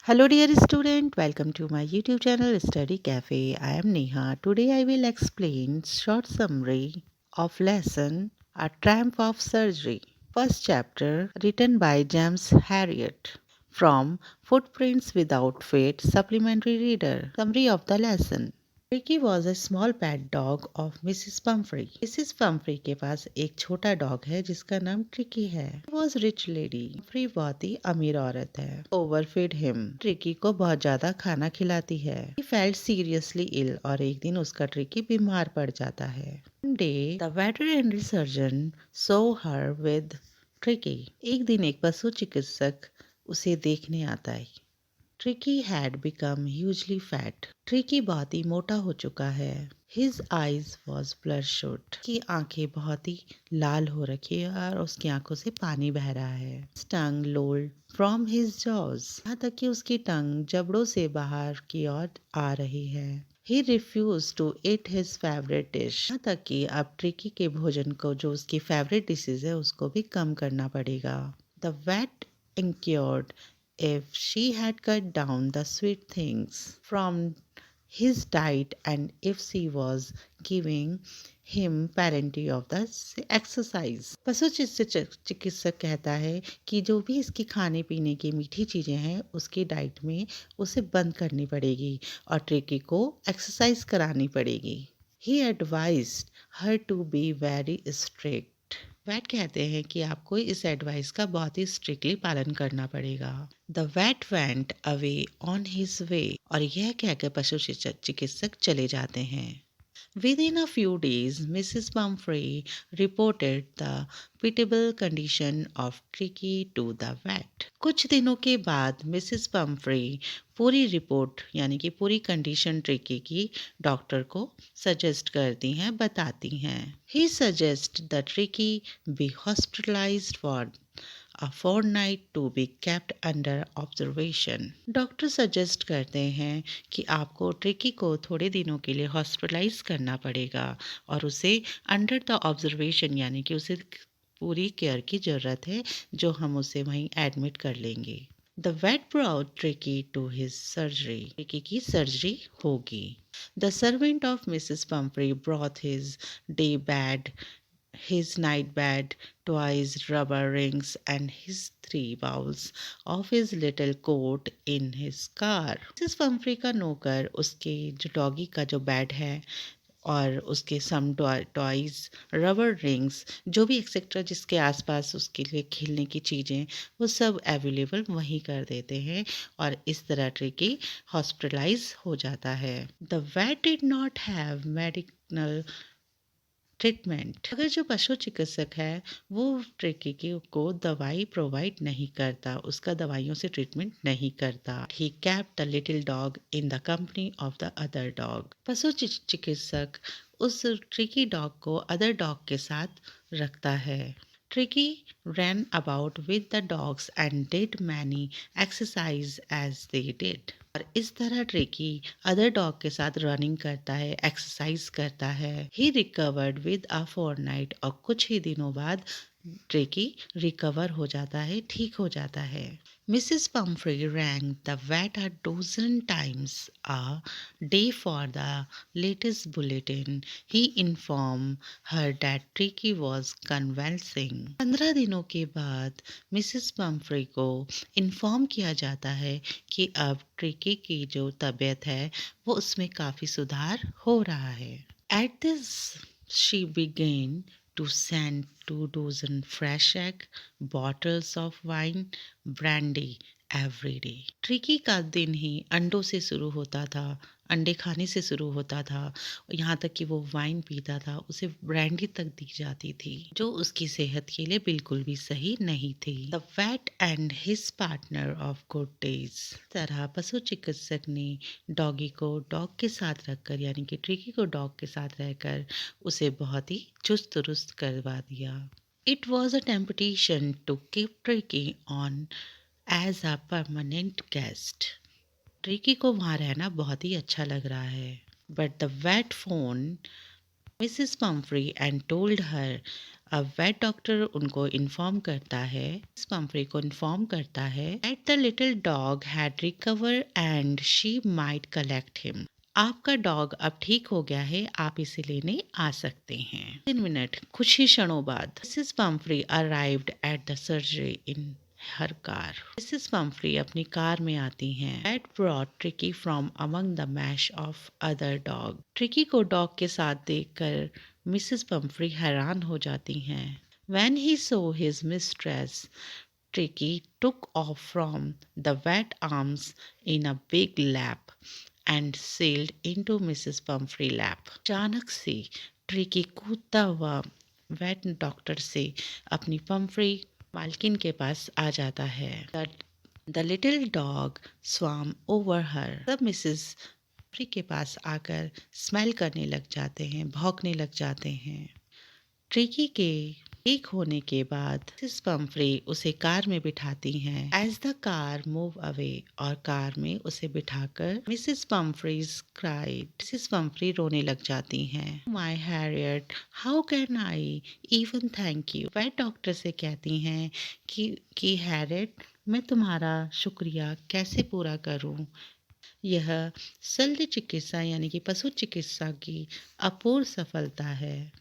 Hello dear student, welcome to my YouTube channel Study Cafe. I am Neha. Today I will explain short summary of lesson A Tramp of Surgery. First chapter written by James Harriet from Footprints Without Feet Supplementary Reader. Summary of the lesson. Tricky was a small pet dog of Mrs. Pumphrey. Mrs. Pumphrey के पास एक छोटा dog है जिसका नाम tricky है. She was rich lady. Pumphrey बहुत ही अमीर औरत है. Overfed him. ट्रिकी को बहुत ज्यादा खाना खिलाती है. He felt seriously ill और एक दिन उसका ट्रिकी बीमार पड़ जाता है. One day, the veterinary surgeon saw her with Tricky. एक दिन एक पशु चिकित्सक उसे देखने आता है. Tricky had become hugely fat. Tricky बहुत ही मोटा हो चुका है. His eyes was bloodshot. की आंखें बहुत ही लाल हो रखी है और उसकी आंखों से पानी बह रहा है. His tongue lolled from his jaws. यहाँ तक कि उसकी टंग जबड़ों से बाहर की ओर आ रही है. He refused to eat his favorite dish. यहाँ तक कि अब ट्रिकी के भोजन को जो उसकी फेवरेट डिशेज है उसको भी कम करना पड़ेगा. The vet inquired if she had cut down the sweet things from his diet and if she was giving him plenty of the exercise. पशु चिकित्सक कहता है कि जो भी इसकी खाने पीने की मीठी चीजें हैं उसकी डाइट में उसे बंद करनी पड़ेगी और ट्रिकी को एक्सरसाइज करानी पड़ेगी. He advised her to be very strict. Vet कहते हैं कि आपको इस एडवाइस का बहुत ही स्ट्रिक्टली पालन करना पड़ेगा. The vet went away on his way और यह कहकर पशु चिकित्सक चले जाते हैं. Within a few days, Mrs. Pumphrey reported the pitiable condition of Tricky to the vet. कुछ दिनों के बाद मिसेस पम्फ्री पूरी रिपोर्ट यानी कि पूरी कंडीशन ट्रिकी की डॉक्टर को सजेस्ट करती हैं, बताती हैं. He suggests that Tricky be hospitalized for a fortnight to be kept under observation. Doctor suggest करते हैं कि आपको ट्रिकी को थोड़े दिनों के लिए हॉस्पिटलाइज करना पड़ेगा और उसे अंडर द ऑब्जर्वेशन यानी कि उसे पूरी केयर की ज़रूरत है जो हम उसे वहीं एडमिट कर लेंगे. The vet brought Tricky to his surgery. Tricky की सर्जरी होगी. The servant of Mrs. Pumphrey brought his day bed, his night bed, toys, rubber rings, and his 3 bowls of his little coat in his car. Mrs Pomfrey का नौकर उसके जो doggy का जो bed है और उसके सम टॉयज, रबर रिंग्स, जो भी एक्सेट्रा जिसके आसपास उसके लिए खेलने की चीज़ें वो सब अवेलेबल वहीं कर देते हैं और इस तरह ट्रिकी हॉस्पिटलाइज हो जाता है. The vet did not have medical treatment. अगर जो पशु चिकित्सक है वो ट्रिकी को दवाई प्रोवाइड नहीं करता, उसका दवाइयों से ट्रीटमेंट नहीं करता. He kept the little dog in the company of the other dog. पशु चिकित्सक उस ट्रिकी डॉग को अदर डॉग के साथ रखता है. Tricky ran about with the dogs and did many exercise as they did. और इस तरह ट्रिकी अदर डॉग के साथ रनिंग करता है, एक्सरसाइज करता है. ही रिकवर्ड विद अ फोरनाइट और कुछ ही दिनों बाद ट्रिकी रिकवर हो जाता है, ठीक हो जाता है. Mrs. Pumphrey rang the vet a dozen times a day for the latest bulletin. He informed her that Tricky was convalescing. 15 दिनों के बाद मिसेस पम्फ्री को इन्फॉर्म किया जाता है कि अब ट्रिकी की जो तबीयत है वो उसमें काफ़ी सुधार हो रहा है. At this she began to send 2 dozen fresh egg, bottles of wine, brandy every day. Tricky का दिन ही अंडों से शुरू होता था, अंडे खाने से शुरू होता था, यहाँ तक कि वो वाइन पीता था, उसे ब्रांडी तक दी जाती थी जो उसकी सेहत के लिए बिल्कुल भी सही नहीं थी. The vet and his partner of good days. तरह पशु चिकित्सक ने डॉगी को डॉग के साथ रखकर यानी कि ट्रिकी को डॉग के साथ रहकर उसे बहुत ही चुस्त दुरुस्त करवा दिया. It was a temptation to keep Tricky on as a permanent guest. Tricky को वहाँ रहना बहुत ही अच्छा लग रहा है. But the vet phoned Mrs. Pumphrey and told her अब वेट डॉक्टर उनको इन्फॉर्म करता है, मिस पंफ्री को इन्फॉर्म करता है that the little dog had recover and she might collect him. आपका डॉग अब ठीक हो गया है, आप इसे लेने आ सकते हैं। 3 मिनट कुछ ही क्षणों बाद Mrs Pomfrey arrived at the surgery in her car. Mrs Pomfrey अपनी कार में आती हैं। Ed brought Tricky from among the mash of other dog. Tricky को डॉग के साथ देखकर मिसेस पंफ्री हैरान हो जाती हैं। When he saw his mistress, Tricky took off from the wet arms in a big lap and sailed into Mrs. Pumphrey lap. अचानक से ट्रिकी कूदता हुआ वेट डॉक्टर से अपनी पंफ्री मालकिन के पास आ जाता है। The little dog swam over her. सब मिसेस पंफ्री के पास आकर स्मेल करने लग जाते हैं, भौंकने लग जाते हैं। ट्रिकी के ठीक होने के बाद मिसेस पंफ्री उसे कार में बिठाती हैं। As the car move away, और कार में उसे बिठाकर Mrs Pumphreys cried. Mrs Pumphrey रोने लग जाती हैं। My Herriot, how can I even thank you. वह डॉक्टर से कहती हैं कि हैरियट, मैं तुम्हारा शुक्रिया कैसे पूरा करूं। यह शल्य चिकित्सा यानी कि पशु चिकित्सा की अपूर्व सफलता है।